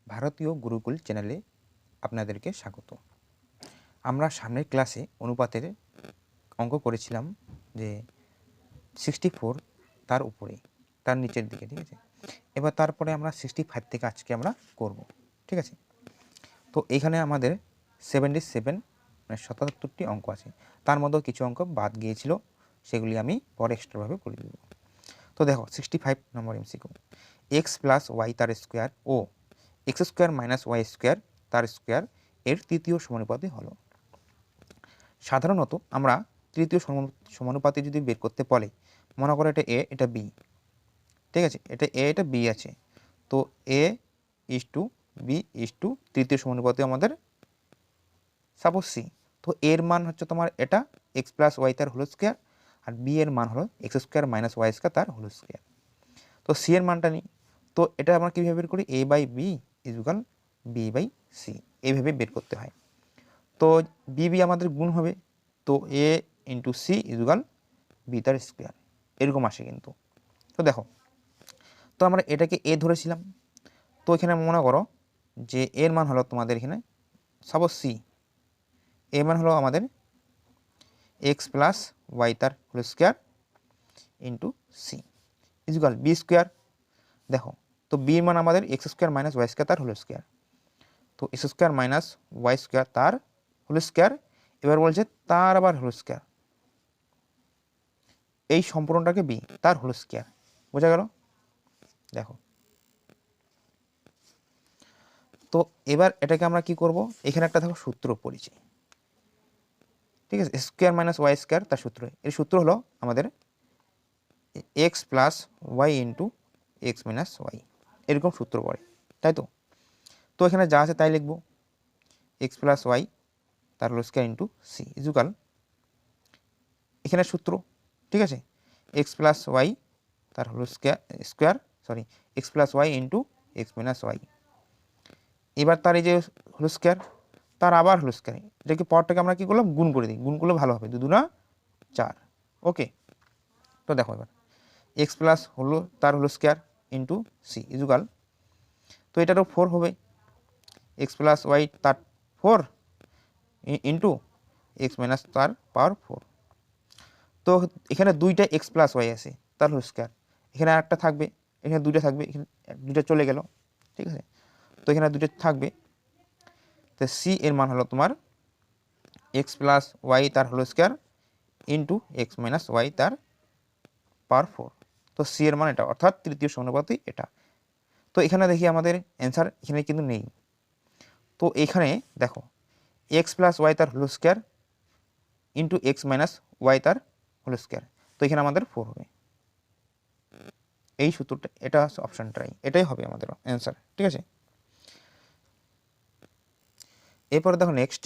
ভারতীয় গুরুকুল চ্যানেলে আপনাদেরকে স্বাগত। আমরা সামনের ক্লাসে অনুপাতের অঙ্ক করেছিলাম যে 64 তার উপরে, তার নিচের দিকে, ঠিক আছে। এবার তারপরে আমরা 65 থেকে আজকে আমরা করব, ঠিক আছে। তো এখানে আমাদের 77 মানে 77টি অঙ্ক আছে, তার মধ্যেও কিছু অঙ্ক বাদ গিয়েছিল, সেগুলি আমি পরে এক্সট্রাভাবে করে দেব। তো দেখো 65 নম্বর এমসিকিউ, এক্স প্লাস ওয়াই তার স্কোয়ার ও X square minus Y square তার স্কোয়ার এর তৃতীয় সমানুপাতি হলো। সাধারণত আমরা তৃতীয় সমানুপাতি যদি বের করতে বলে, মনে করো এটা এ এটা বি, ঠিক আছে, এটা এ এটা বি আছে, তো এ is to B is to তৃতীয় সমানুপাতি আমাদের সাপোজ সি। তো এর মান হচ্ছে তোমার এটা এক্স প্লাস ওয়াই তার হোল স্কোয়ার, আর বি এর মান হলো X square minus Y square তার হোল স্কোয়ার। তো সি এর মানটা নিই, তো এটা আমরা কীভাবে বের করি, A by B equal B by C, এইভাবে বের করতে হয়। তো বি বি আমাদের গুণ হবে, তো এ ইন্টু সি ইজুকাল বি তার স্কোয়ার, এরকম আসে কিন্তু। তো দেখো, তো আমরা এটাকে এ ধরেছিলাম, তো এখানে মনে করো যে এর মান হলো তোমাদের এখানে সাপোজ সি, এর মান হলো আমাদের এক্স প্লাস ওয়াই তার whole square into c equal b square. দেখো, তো বি এর মান আমাদের x square minus Y square তার হোল স্কোয়ার, তো x square minus Y square তার হোল স্কোয়ার, এবার বলছে তার আবার হোল স্কোয়ার, এই সম্পূর্ণটাকে বি তার হোল স্কোয়ার, বোঝা গেল। দেখো, তো এবার এটাকে আমরা কি করব, এখানে একটা দেখো সূত্র পড়েছি, ঠিক আছে, স্কোয়ার মাইনাস ওয়াই স্কোয়ার তার সূত্র, এর সূত্র হলো আমাদের x plus y into x minus y, এরকম সূত্র পড়ে, তাই তো। তো এখানে যা আছে তাই লিখবো, এক্স প্লাস ওয়াই তার whole square into c equal, এখানে সূত্র, ঠিক আছে, এক্স প্লাস ওয়াই তার whole square sorry x plus y into x minus y, এবার তার এই যে হোল স্কোয়ার তার আবার হোল স্কোয়ার, এটাকে পরটাকে আমরা কী করলাম, গুণ করে দিই, গুণ করলে ভালো হবে, 2 2 4, ওকে। তো দেখো এবার এক্স প্লাস হলো তার whole square into c equal, তো এটারও 4 হবে, এক্স প্লাস ওয়াই তার 4 ইন্টু এক্স মাইনাস তার পাওয়ার 4। তো এখানে দুইটা এক্স প্লাস ওয়াই আছে তার হোল স্কোয়ার, এখানে আরেকটা থাকবে, এখানে দুইটা থাকবে, এখানে দুইটা চলে গেল, ঠিক আছে, তো এখানে দুইটা থাকবে। তো সি এর মান হলো তোমার এক্স প্লাস ওয়াই তার whole square into x minus y তার পাওয়ার 4। তো সি এর মান এটা, অর্থাৎ তৃতীয় সমানুপাতি এটা। তো এখানে দেখি আমাদের অ্যান্সার এখানে কিন্তু নেই, তো এখানে দেখো এক্স প্লাস ওয়াই তার whole square into x minus y তার হোল স্কোয়ার, তো এখানে আমাদের 4 হবে, এই সূত্রটা, এটা অপশানটাই, এটাই হবে আমাদের অ্যান্সার, ঠিক আছে। এরপরে দেখো নেক্সট,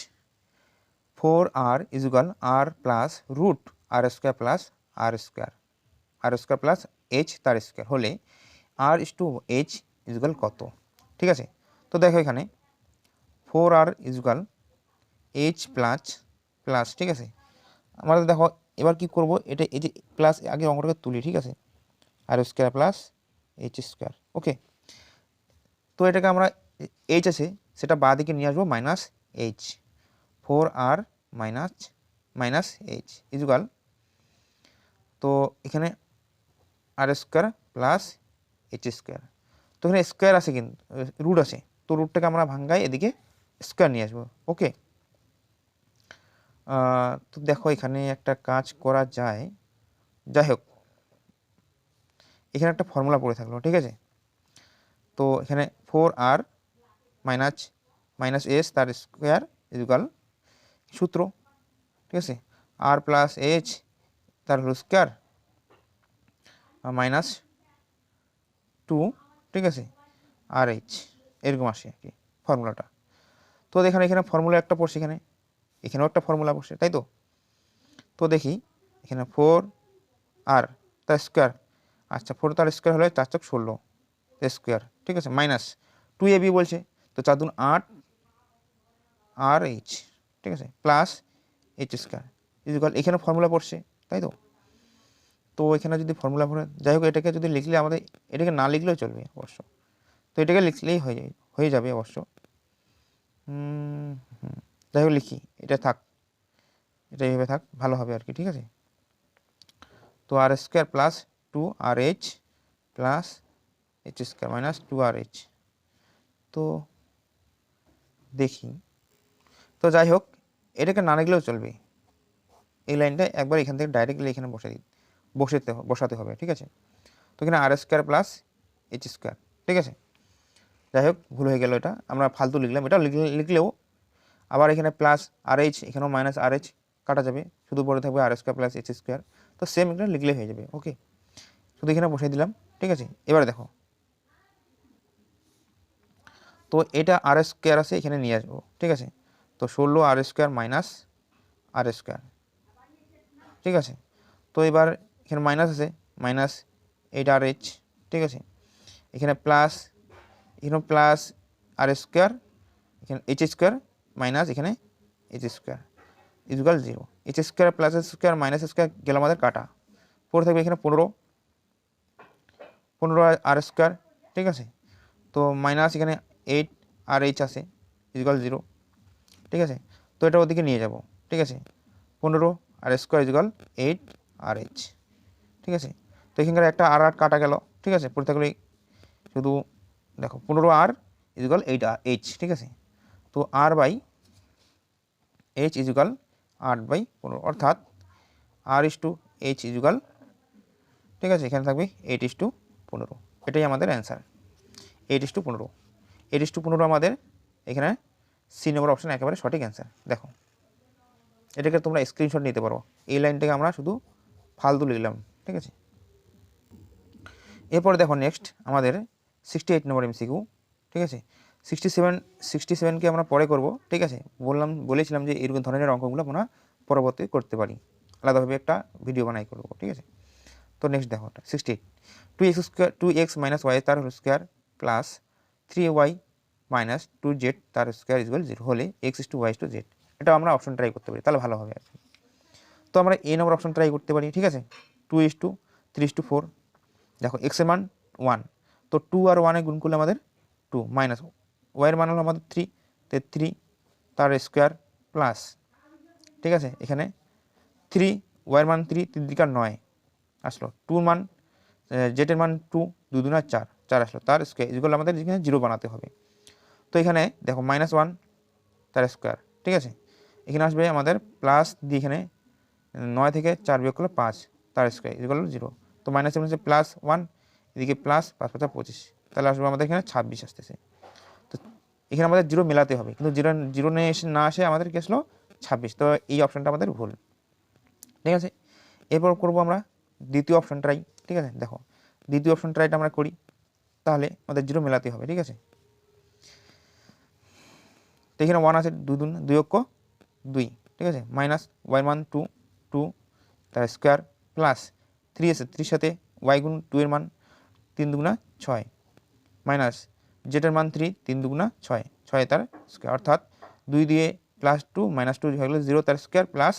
4r ইজুকাল আর প্লাস রুট আর স্কোয়ার প্লাস আর স্কোয়ার প্লাস এইচ তার স্কোয়ার হলে আর ইস টু এইচ ইজুকাল কত, ঠিক আছে। তো দেখো এখানে 4r equal H plus plus, ঠিক আছে, আমাদের দেখো এবার কি করব, এটা এই যে প্লাস আগে অঙ্কটাকে তুলি, ঠিক আছে, আর স্কোয়ার প্লাস এইচ স্কোয়ার, ওকে। তো এটাকে আমরা এইচ আছে সেটা বাঁ দিকে নিয়ে আসবো, minus H, 4r minus H equal, তো এখানে আর স্কোয়ার প্লাস এইচ স্কোয়ার, তো এখানে স্কোয়ার আছে কিন্তু রুট আছে, তো রুটটাকে আমরা ভাঙ্গাই এদিকে স্কোয়ার নিয়ে আসবো, ওকে। তো দেখো এখানে একটা কাজ করা যায়, যাই হোক এখানে একটা ফর্মুলা পড়ে থাকলো, ঠিক আছে। তো এখানে 4r মাইনাস এস তার স্কোয়ার ইজুকাল সূত্র, ঠিক আছে, আর প্লাস এইচ তার হোল স্কোয়ার মাইনাস 2, ঠিক আছে, আর এইচ, এরকম আসে আর কি ফর্মুলাটা। তো এখানে ফর্মুলা একটা পড়ছে, এখানেও একটা ফর্মুলা পড়ছে, তাই তো। তো দেখি এখানে 4r তার স্কোয়ার, আচ্ছা 4 তার স্কোয়ার হলে 4 × 16 স্কোয়ার, ঠিক আছে, মাইনাস 2ab বলছে, তো 4 × 8 আর এইচ, ঠিক আছে, প্লাস এইচ স্কোয়ার ইজুকাল, এখানে ফর্মুলা পড়ছে, তাই তো। তো এখানে যদি ফর্মুলা পড়ে, যাই হোক এটাকে যদি লিখলে আমাদের, এটাকে না লিখলেও চলবে অবশ্য, তো এটাকে লিখলেই হয়ে যাবে অবশ্য। যাই হোক লিখি, এটা থাক, এটা এইভাবে থাক, ভালো হবে আর কি, ঠিক আছে। তো R square plus 2RH plus H square minus 2RH। তো দেখি, তো যাই হোক এটাকে না লিখলেও চলবে, এই লাইনটা একবার এখান থেকে ডাইরেক্টলি এখানে বসাতে হবে, ঠিক আছে। তো এখানে আর স্কোয়ার প্লাস এইচ স্কোয়ার, ঠিক আছে। যাই হোক ভুল হয়ে গেল, এটা আমরা ফালতু লিখলাম, এটা লিখলেও আবার এখানে প্লাস আর এইচ, এখানেও মাইনাস আর এইচ কাটা যাবে, শুধু পড়ে থাকবে আর স্কোয়ার প্লাস এইচ স্কোয়ার। তো সেম এটা লিখলে হয়ে যাবে, ওকে। শুধু এখানে বসিয়ে দিলাম, ঠিক আছে। এবারে দেখো, তো এটা আর স্কোয়ার আছে, এখানে নিয়ে আসবো, ঠিক আছে। তো 16 আর স্কোয়ার মাইনাস আর স্কোয়ার, ঠিক আছে। তো এবার এখানে মাইনাস আছে, মাইনাস 8RH, ঠিক আছে। এখানে প্লাস, এখানে প্লাস আর স্কোয়ার, এখানে এইচ স্কোয়ার মাইনাস এখানে H square equal 0। H square plus square minus square গেল আমাদের কাটা, পড়ে থাকবে এখানে 15 আর স্কোয়ার, ঠিক আছে। তো মাইনাস এখানে 8 আর এইচ আছে ইকুয়াল 0, ঠিক আছে। তো এটা ওদিকে নিয়ে যাব, ঠিক আছে। 15 আর স্কোয়ার ইকুয়াল 8 আর এইচ, ঠিক আছে। তো এখানকার একটা আর কাটা গেল, ঠিক আছে, পড়ে থাকলে শুধু দেখো 15 আর ইকুয়াল 8 আর এইচ, ঠিক আছে। তো আর বাই এইচ ইকুয়াল 8/15, অর্থাৎ আর ইস টু এইচ ইকুয়াল, ঠিক আছে, এখানে থাকবে 8:15, এটাই আমাদের অ্যান্সার, 8:15। 8:15 আমাদের এখানে সি নম্বর অপশান একেবারে সঠিক অ্যান্সার। দেখো এটাকে তোমরা স্ক্রিনশট নিতে পারো, এই লাইনটাকে আমরা শুধু ফালতু লিখলাম, ঠিক আছে। এরপরে দেখো নেক্সট আমাদের 68 নম্বর এমসিকিউ, ঠিক আছে। 67কে আমরা পরে করব, ঠিক আছে। বলেছিলাম যে এরকম ধরনের অঙ্কগুলো আমরা পরবর্তী করতে পারি, আলাদাভাবে একটা ভিডিও বানাই করবো, ঠিক আছে। তো নেক্সট দেখো 68, 2x মাইনাস ওয়াই তার whole square plus 3y minus 2z তার স্কোয়ার ইকুয়াল 0 হলে x/y/z, এটা আমরা অপশন ট্রাই করতে পারি, তাহলে ভালো হবে আর কি। তো আমরা এই নম্বর অপশন ট্রাই করতে পারি, ঠিক আছে। 2:3:4, দেখো x এর মান 1, তো 2 আর 1 গুণ করলে আমাদের 2 মাইনাস y এর মান হলো আমাদের 3, তো 3 তার স্কোয়ার প্লাস, ঠিক আছে, এখানে 3 y এর মান 3, 3 দিকে 9 আসলো, 2 মান z এর মান 2, 2 2 4, 4 আসলো, তার স্কোয়ার ইকুয়াল আমাদের এখানে 0 বানাতে হবে। তো এখানে দেখো -1 তার স্কোয়ার, ঠিক আছে। এখানে আসবে আমাদের প্লাস দিয়ে এখানে 9 থেকে 4 বিয়োগ করলে 5 তার স্কোয়ার ইকুয়াল 0। তো মাইনাসের মধ্যে +1, এদিকে প্লাস 5 5 25, তাহলে আসবে আমাদের এখানে 26 আসতেছে। তো এখানে আমাদের 0 মেলাতে হবে, কিন্তু 0 না আসে আমাদের কি আসলো 26, তো এই অপশানটা আমাদের ভুল, ঠিক আছে। এরপর করবো আমরা দ্বিতীয় অপশান ট্রাই, ঠিক আছে। দেখো দ্বিতীয় অপশান ট্রাইটা আমরা করি, তাহলে আমাদের 0 মেলাতে হবে, ঠিক আছে। তো এখানে 1 আছে, 2 2 অক্ষ 2, ঠিক আছে, মাইনাস y মান 2 2 তার স্কোয়ার প্লাস 3 আছে, 3 সাথে y গুণ 2 এর মান 3 2 6 মাইনাস z এর মান 3, 3 2 6 6 তার স্কোয়ার, অর্থাৎ 2 দিয়ে +2 -2 হয়ে গেল 0 তার স্কোয়ার প্লাস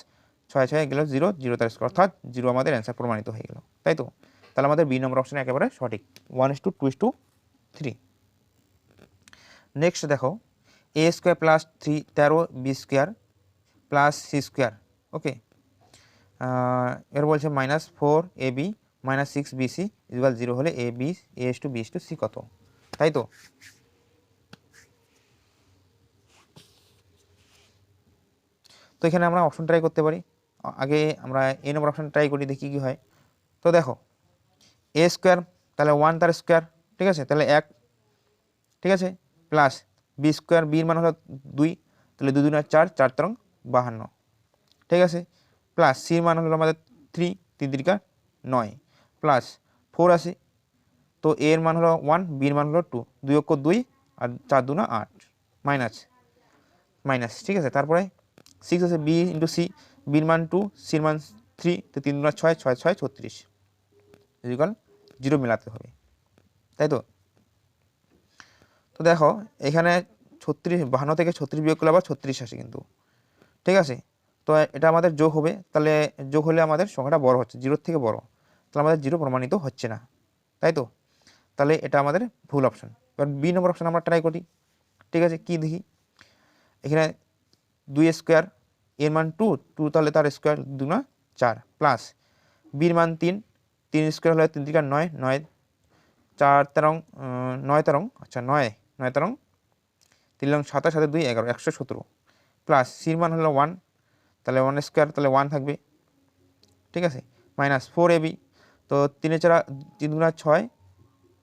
6 6 গেল 0 0 তার স্কোয়ার, অর্থাৎ 0 আমাদের অ্যান্সার প্রমাণিত হয়ে গেল, তাই তো। তাহলে আমাদের বি নম্বর অপশন একেবারে সঠিক, 1:2:3। নেক্সট দেখো a square plus 13 b square plus C square, okay. এর বলছে -4ab মাইনাস 6bc ইকুয়াল 0 হলে a/b/c কত, তাই তো। তো এখানে আমরা অপশন ট্রাই করতে পারি, আগে আমরা এ নম্বর অপশন ট্রাই করি, দেখি কি হয়। তো দেখো a স্কোয়ার তাহলে 1 তার স্কোয়ার, ঠিক আছে, তাহলে 1, ঠিক আছে, প্লাস বি স্কোয়ার, বির মান হলো 2, তাহলে 2 2 4 4 3 52, ঠিক আছে, প্লাস সির মান হলো আমাদের 3, 3 3 9 প্লাস 4 আছে, তো এর মান হলো 1, বির মান হলো 2, 2 অক্ষ 2 আর 4 2 8 মাইনাস, ঠিক আছে। তারপরে 6 আছে, বি ইন্টু সি, বির মান 2, সির মান 3, তো 3 2 6 6 6 36 ইকুয়াল 0 মেলাতে হবে, তাই তো। তো দেখো এখানে 52 থেকে 36 বিয়োগ করলে আবার 36 আসে কিন্তু, ঠিক আছে। তো এটা আমাদের যোগ হবে, তাহলে যোগ হলে আমাদের সংখ্যাটা বড় হচ্ছে, 0 থেকে বড়, তাহলে আমাদের 0 প্রমাণিত হচ্ছে না, তাই তো। তাহলে এটা আমাদের ভুল অপশন। এবার বি নম্বর অপশন আমরা ট্রাই করি, ঠিক আছে, কি দেখি এখানে 2 স্কোয়ার, এর মান 2, 2 তাহলে তার স্কোয়ার 2 না 4, প্লাস বির মান 3, 3 স্কোয়ার হলে 3 3 9, 9 4 13 9 13, আচ্ছা 9 9 13, 3 লং 27 7 2 11, 117, প্লাস সির মান হলো 1, তাহলে 1 স্কোয়ার তাহলে 1 থাকবে, ঠিক আছে, মাইনাস 4ab, তো 3 4 3 গুণা 6,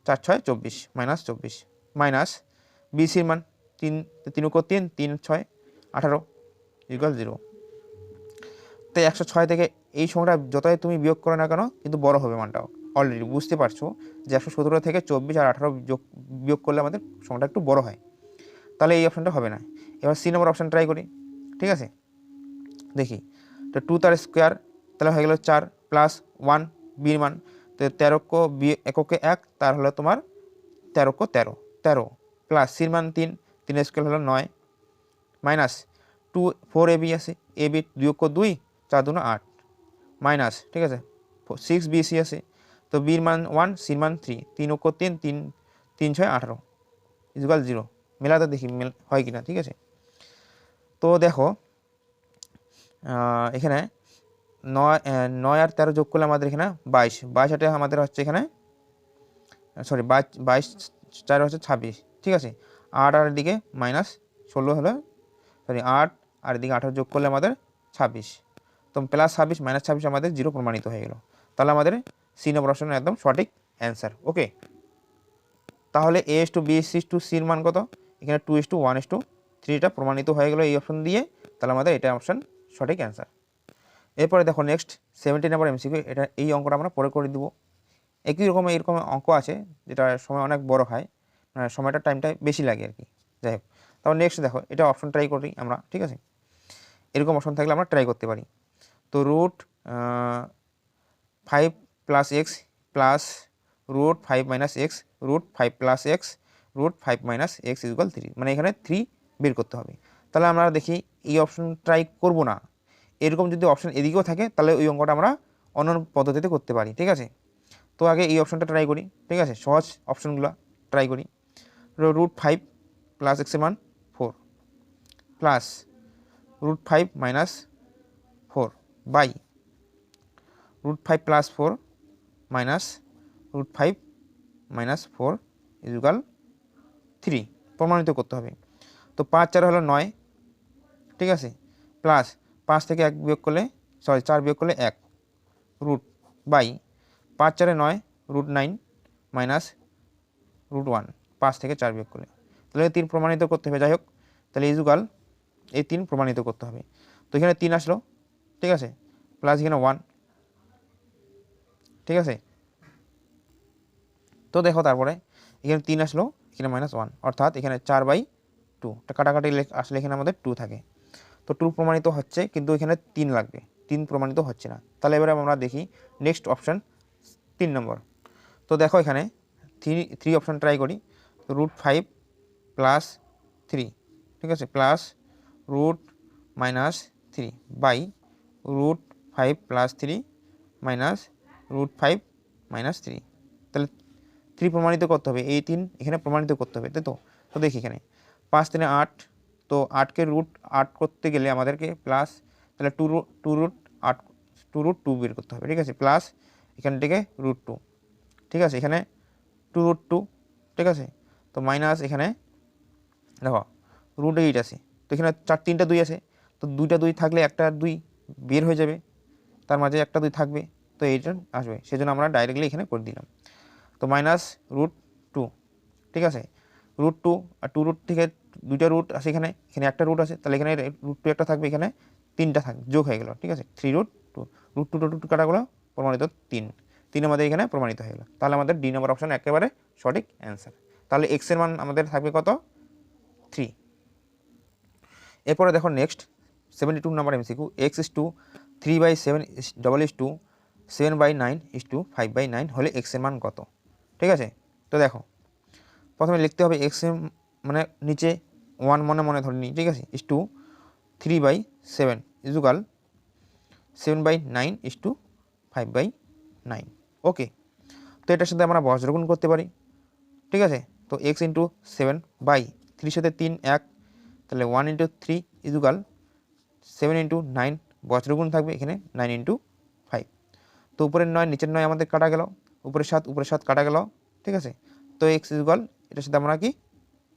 4 6 24, মাইনাস 24, মাইনাস বিসির মান 3 3 3 3 6 18 ইকুয়াল 0। তো 106 থেকে এই সংখ্যাটা যতই তুমি বিয়োগ করো না কেন কিন্তু বড় হবে মানটাও, অলরেডি বুঝতে পারছো যে 117 থেকে 24 আর 18 বিয়োগ করলে আমাদের সংখ্যাটা একটু বড় হয়, তাহলে এই অপশানটা হবে না। এবার সি নম্বর অপশান ট্রাই করি, ঠিক আছে, দেখি তো 2 তার স্কোয়ার তাহলে হয়ে গেল 4, প্লাস 1 বির মান, তো 13 এককে 1, তার হলো তোমার 13 13 13, প্লাস সির মান 3, 3 স্কোয়ার হলো 9, মাইনাস 2 4ab আছে, ab 2 4 2 8, মাইনাস, ঠিক আছে 6 bc আছে, তো বির মান 1, সির মান 3, 3 3 3 3 6 18 ইকুয়াল 0, মেলাতে দেখি হয় কিনা, ঠিক আছে। তো দেখো এখানে 9 আর 13 যোগ করলে আমাদের এখানে 22, 22 আমাদের হচ্ছে এখানে সরি 22 4 হচ্ছে 26, ঠিক আছে, 8 আর দিকে মাইনাস 16 হলো, সরি 8 আর দিকে 18 যোগ করলে আমাদের 26, তো প্লাস 26 মাইনাস 26 আমাদের 0 প্রমাণিত হয়ে গেল, তাহলে আমাদের সি নম্বর অপশন একদম সঠিক অ্যান্সার। ওকে, তাহলে a/b/c/c এর মান কত, এখানে 2:1:3 প্রমাণিত হয়ে গেল এই অপশন দিয়ে, তাহলে আমাদের এটা অপশন সঠিক অ্যান্সার। এরপরে দেখো নেক্সট 70 নম্বর এমসিকিউ, এটা এই অঙ্কটা আমরা পরে করে দিব। একই রকম এরকম অঙ্ক আছে যেটা সময় অনেক বড় হয়, মানে সময়টা টাইমটা বেশি লাগে আর কি। যাই হোক, তারপর নেক্সট দেখো এটা অপশন ট্রাই করি আমরা, ঠিক আছে, এরকম অপশন থাকলে আমরা ট্রাই করতে পারি। তো root 5 plus x plus root 5 minus x root 5 plus x root 5 minus x equal 3, মানে এখানে 3 বের করতে হবে। তাহলে আমরা দেখি এই অপশন ট্রাই করব না, এরকম যদি অপশন এদিকেও থাকে তাহলে ওই অঙ্কটা আমরা অন্য পদ্ধতিতে করতে পারি, ঠিক আছে। তো আগে এই অপশনটা ট্রাই করি, ঠিক আছে, সহজ অপশনগুলো ট্রাই করি। রুট 5 প্লাস এক্সের মান 4 plus root 5 minus 4 by root 5 plus 4 minus root 5 minus 4 equal 3 প্রমাণিত করতে হবে। তো 5 4 হলো 9, ঠিক আছে, প্লাস 5 থেকে 1 বিয়োগ করলে সরি 4 বিয়োগ করলে 1 root by 5 4 9 root 9 minus root 1, 5 থেকে 4 বিয়োগ করলে, তাহলে 3 প্রমাণিত করতে হবে। যাই হোক, তাহলে ইকুয়াল এই 3 প্রমাণিত করতে হবে। তো এখানে 3 আসলো, ঠিক আছে, প্লাস এখানে 1, ঠিক আছে। তো দেখো তারপরে এখানে 3 আসলো, এখানে -1, অর্থাৎ এখানে 4/2, কাটাকাটি আসলে এখানে আমাদের 2 থাকে। তো 2 প্রমাণিত হচ্ছে কিন্তু এখানে 3 লাগবে, 3 প্রমাণিত হচ্ছে না। তাহলে এবারে আমরা দেখি নেক্সট অপশন 3 নম্বর। তো দেখো এখানে 3 অপশন ট্রাই করি। তো রুট 5 প্লাস 3, ঠিক আছে, plus root minus 3 by root 5 plus 3 minus root 5 minus 3, তাহলে 3 প্রমাণিত করতে হবে, এই 3 এখানে প্রমাণিত করতে হবে, তাই তো। তো দেখি এখানে 5 3 8, তো 8কে রুট 8 করতে গেলে আমাদেরকে প্লাস, তাহলে 2 রুট 8 2 রুট 2 বের করতে হবে, ঠিক আছে, প্লাস এখান থেকে রুট 2, ঠিক আছে, এখানে 2 রুট 2, ঠিক আছে, তো মাইনাস এখানে দেখো রুট 8 আছে, তো এখানে 3টা 2 আছে, তো 2টা 2 থাকলে একটা 2 বের হয়ে যাবে, তার মাঝে একটা 2 থাকবে, তো এইটা আসবে, সেজন্য আমরা ডাইরেক্টলি এখানে করে দিলাম। তো মাইনাস রুট 2, ঠিক আছে, রুট 2 আর 2 রুট থেকে 2টা রুট আছে, এখানে এখানে একটা রুট আছে, তাহলে এখানে রুট 2 একটা থাকবে, এখানে 3টা থাকবে, যোগ হয়ে গেল, ঠিক আছে, 3 রুট 2 রুট 2 রুট 2 কাটাগুলো প্রমাণিত 3 আমাদের এখানে প্রমাণিত হয়ে গেল। তাহলে আমাদের ডি নম্বর অপশন একেবারে সঠিক অ্যান্সার। তাহলে এক্স এর মান আমাদের থাকবে কত, 3। এরপরে দেখো নেক্সট 72 নম্বর এমসিকিউ, x/3/7 7/9 হলে এক্স এর মান কত, ঠিক আছে। তো দেখো প্রথমে লিখতে হবে এক্স এর মানে নিচে 1 মনে মনে ধরে নিই, ঠিক আছে, = 3/7 ইকুয়াল 7/9 = 5/9। ওকে, তো এটার সাথে আমরা বজ্রগুণ করতে পারি, ঠিক আছে। তো x × 7 বাই 3 সাথে 3 1, তাহলে 1 × 3 ইকুয়াল 7 × 9, বছর গুণ থাকবে এখানে 9 × 5। তো উপরের 9 নিচের 9 আমাদের কাটা গেল, উপরের 7 কাটা গেল, ঠিক আছে। তো x ইকুয়াল এটার সাথে আমরা কি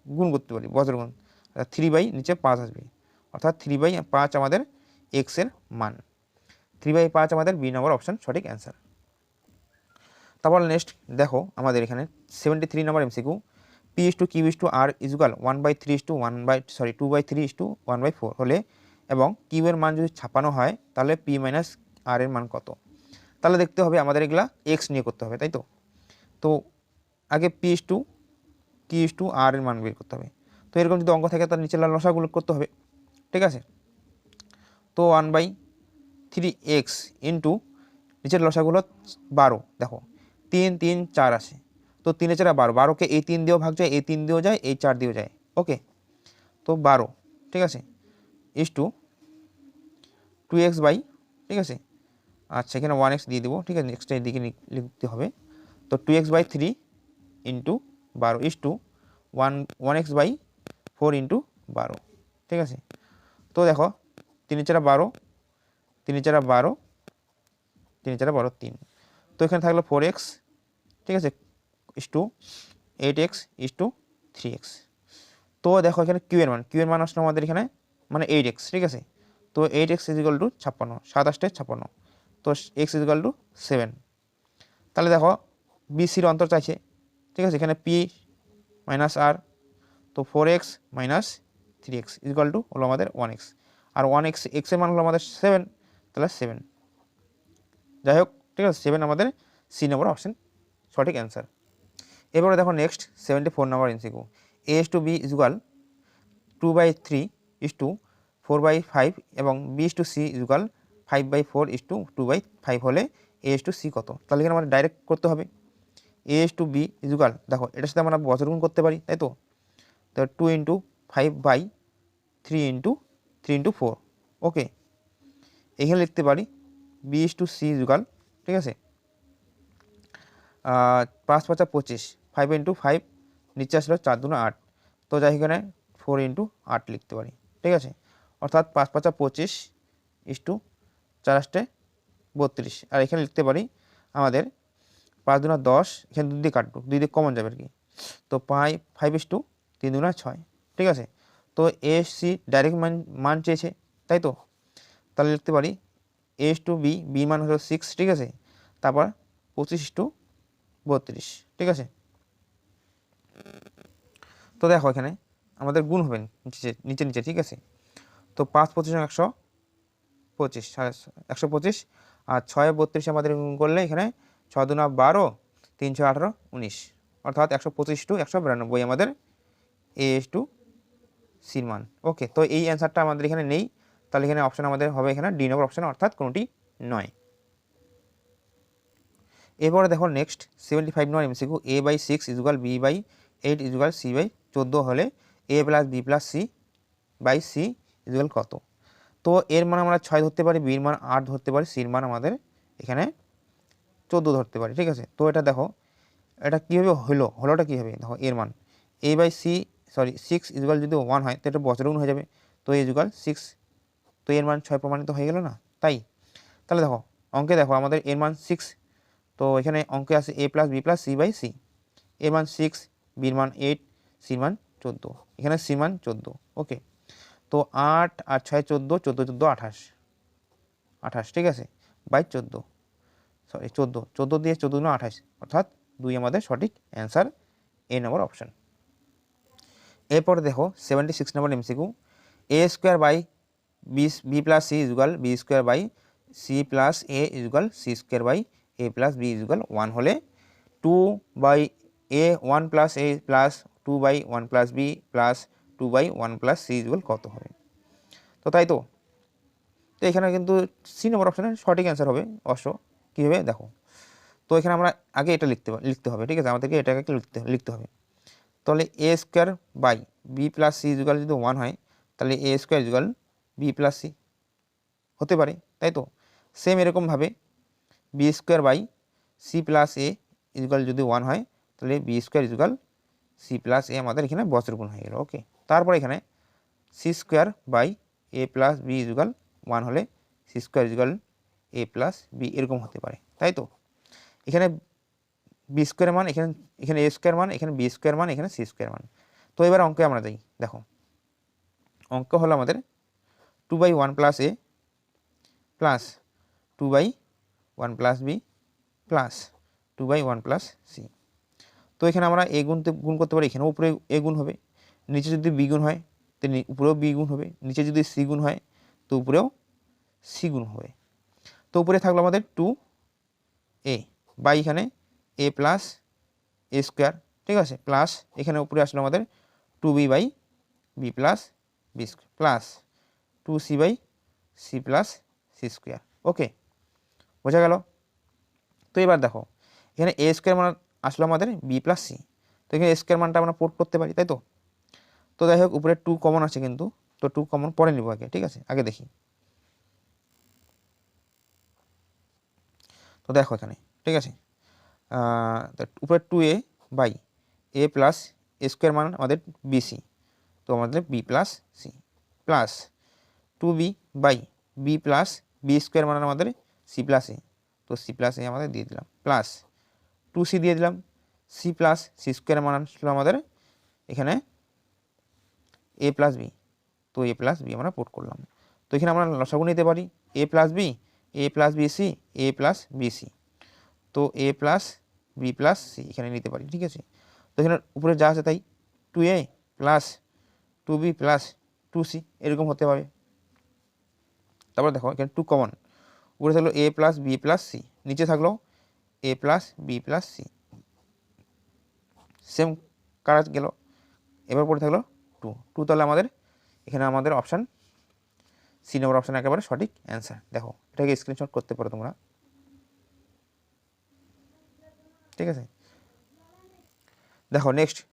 গুণ করতে পারি, বছর গুণ, 3 নিচে 5 আসবে, অর্থাৎ 3/5 আমাদের x এর মান। 3/5 আমাদের বি নম্বর অপশান সঠিক অ্যান্সার। তারপর নেক্সট দেখো আমাদের এখানে 73 নম্বর এমসিকিউ, P/Q/R ইকুয়াল 2/3 হলে এবং কিউ এর মান যদি ছাপানো হয় তাহলে P - R এর মান কত। তাহলে দেখতে হবে আমাদের এগুলা x নিয়ে করতে হবে, তাই তো। তো আগে P/Q/R এর মান বের করতে হবে। তো এরকম যদি অঙ্ক থাকে তার নিচের লসাগুলো করতে হবে, ঠিক আছে। তো 1/3x ইন্টু নিচের লসাগুলো 12, দেখো 3 3 4 আসে, তো 3 4 12, 12কে এই 3 দিয়েও ভাগ যায়, এই 3 দিয়েও যায়, এই 4 দিয়েও যায়, ওকে। তো 12, ঠিক আছে, ইস টু 2x বাই, ঠিক আছে, আচ্ছা এখানে 1x দিয়ে দেবো, ঠিক আছে, নেক্সট দিকে লিখতে হবে। তো 2x/3 into 12 is to 1x/4 into 12, ঠিক আছে। তো দেখো 3 4 12, 3 4 12, 3 4 12 3, তো এখানে থাকলো 4x, ঠিক আছে, is to 8x is to 3x। তো দেখো এখানে কিউ এর মান আসলো আমাদের এখানে মানে 8x, ঠিক আছে। তো 8x ইকুয়াল টু 56, 7 8 56, তো x ইকুয়াল টু 7। তাহলে দেখো বিসির অন্তর চাইছে, ঠিক আছে, এখানে P - R, তো 4x - 3x ইকুয়াল টু হলো আমাদের 1x, আর 1x এর মান হলো আমাদের 7, তাহলে 7, যাই হোক, ঠিক আছে, 7 আমাদের সি নম্বর অপশন সঠিক অ্যান্সার। এবারে দেখো next 74 number MCQ, A/B equal 2/3 is to 4/5 এবং B/C ইকুয়াল 5/4 ইস টু 2/5 হলে A/C কত। তাহলে এখানে আমাদের ডাইরেক্ট করতে হবে A/B ইকুয়াল, দেখো এটার সাথে আমরা বছর গুণ করতে পারি, তাই তো। তো 2 × 5/3 × 3 × 4, ওকে। এখানে লিখতে পারি B/C ইকুয়াল, ঠিক আছে, 5 5 25, 5 × 5 নিচে আসলো 4 2 8, তো যাই এখানে 4 × 8 লিখতে পারি, ঠিক আছে। অর্থাৎ 5 5 25 ইস টু 4 8 32, আর এখানে লিখতে পারি আমাদের 5 2 10, এখানে 2 দিয়ে কাটবো, 2 দিয়ে কমন যাবে আর কি। তো 5 ইস টু 3 2 6, ঠিক আছে। তো A/C ডাইরেক্ট মান চেয়েছে, তাই তো। তাহলে লিখতে পারি A/B, বি মান হলো 6, ঠিক আছে, তারপর 25 ইস টু 32, ঠিক আছে। তো দেখো এখানে আমাদের গুণ হবে নিচে নিচে, ঠিক আছে। তো 5 25 125, 125, আর 6 32 আমাদের গুণ করলে এখানে 6 2 12, 3 6 18 19, অর্থাৎ 125 টু 192 আমাদের A/C মান, ওকে। তো এই অ্যান্সারটা আমাদের এখানে নেই, তাহলে এখানে অপশন আমাদের হবে এখানে ডি নম্বর অপশন, অর্থাৎ কোনোটি নয়। এরপরে দেখো নেক্সট 75 নম্বর MCQ, A/6 equal B/8 equal C/14 হলে A + B + C/C ইকুয়াল কত। তো এর মান আমরা 6 ধরতে পারি, বির মান 8 ধরতে পারি, সির মান আমাদের এখানে 14 ধরতে পারি, ঠিক আছে। তো এটা দেখো এটা কীভাবে হলোটা কী হবে, দেখো এর মান A/6 ইকুয়াল যদি 1 হয় তো এটা বছর গুণ হয়ে যাবে, তো A ইকুয়াল 6, তো এর মান 6 প্রমাণিত হয়ে গেল না, তাই। তাহলে দেখো অঙ্কে দেখো আমাদের এর মান 6, তো এখানে অঙ্কে আছে A + B + C/C, এর মান 6, বির মান 8, সির মান 14, এখানে সির মান 14, ওকে। তো 8 আর 6 14, 14 14 28, 28, ঠিক আছে, বাই 14, সরি 14, 14 দিয়ে 14 গুণ 28, অর্থাৎ 2 আমাদের সঠিক অ্যান্সার, এ নম্বর অপশন। এরপরে দেখো 76 নম্বর MCQ, A² + B + C equal B² / C + A equal C² / A + B equal 1 হলে 2/A 1 + A plus 2/1 + B plus 2/1 + C equal কত হবে। তো তাই তো, তো এখানে কিন্তু সি নম্বর অপশানে সঠিক অ্যান্সার হবে অবশ্য। কীভাবে দেখো, তো এখানে আমরা আগে এটা লিখতে হবে, ঠিক আছে, আমাদেরকে এটাকে লিখতে হবে। তাহলে A² / B + C ইকুয়াল যদি 1 হয় তাহলে A² ইকুয়াল B + C হতে পারে, তাই তো। সেম এরকমভাবে B² / C + A ইকুয়াল যদি 1 হয় তাহলে B² ইকুয়াল সি প্লাস এ আমাদের এখানে বছর গুণ হয়ে গেল। ওকে, তারপর এখানে c square by a plus b equal 1 হলে c square equal a plus b এরকম হতে পারে, তাই তো। এখানে বি স্কোয়ার মান, এখানে এ স্কোয়ার মান, এখানে বি স্কোয়ার মান, এখানে সি স্কোয়ার মান। তো এবার অঙ্কে আমরা যাই। দেখো অঙ্ক হলো আমাদের 2/1 plus A plus 2/1 plus B plus 2/1 plus C. তো এখানে আমরা এ গুণ করতে পারি, এখানেও উপরে এ গুণ হবে, নিচে যদি বি গুণ হয় তো উপরেও বি গুণ হবে, নিচে যদি সি গুণ হয় তো উপরেও সি গুণ হবে। তো উপরে থাকলো আমাদের 2a বাই এখানে এ প্লাস এ স্কোয়ার, ঠিক আছে, প্লাস এখানে উপরে আসলো আমাদের 2b by B plus B square plus 2c by C plus C square. Okay, বোঝা গেল। তো এবার দেখো এখানে এ স্কোয়ার মান আসলো আমাদের বি প্লাস সি, তো এখানে এ স্কোয়ার মানটা আমরা পুট করতে পারি, তাই তো। তো যাই হোক উপরে 2 কমন আছে কিন্তু, তো 2 কমন পরে নিব আগে, ঠিক আছে, আগে দেখি। তো দেখো এখানে, ঠিক আছে, উপরে 2a by a plus a square মান আমাদের বিসি, তো আমাদের b plus c plus 2b by B plus B square মান আমাদের সি প্লাস এ, তো সি প্লাস এ আমাদের দিয়ে দিলাম প্লাস 2c দিয়ে দিলাম, সি প্লাস সি স্কোয়ার মান আসলো আমাদের এখানে এ প্লাস বি, তো এ প্লাস বি আমরা পুট করলাম। তো এখানে আমরা লসাগু নিতে পারি এ প্লাস বি, এ প্লাস বি সি, এ প্লাস বি সি, তো এ প্লাস বি প্লাস সি এখানে নিতে পারি, ঠিক আছে। তো এখানে উপরে যা আছে তাই 2a plus 2b plus 2c এরকম হতে পারে। তারপর দেখো এখানে 2 কমন, উপরে থাকলো A plus B plus C, নিচে থাকলো A plus B plus C, same কাজ গেল। এবার পরে থাকলো 2 তাহলে আমাদের এখানে আমাদের অপশান সি নম্বর অপশান একেবারে সঠিক অ্যান্সার। দেখো এটাকে স্ক্রিনশট করতে পারো তোমরা, ঠিক আছে। দেখো নেক্সট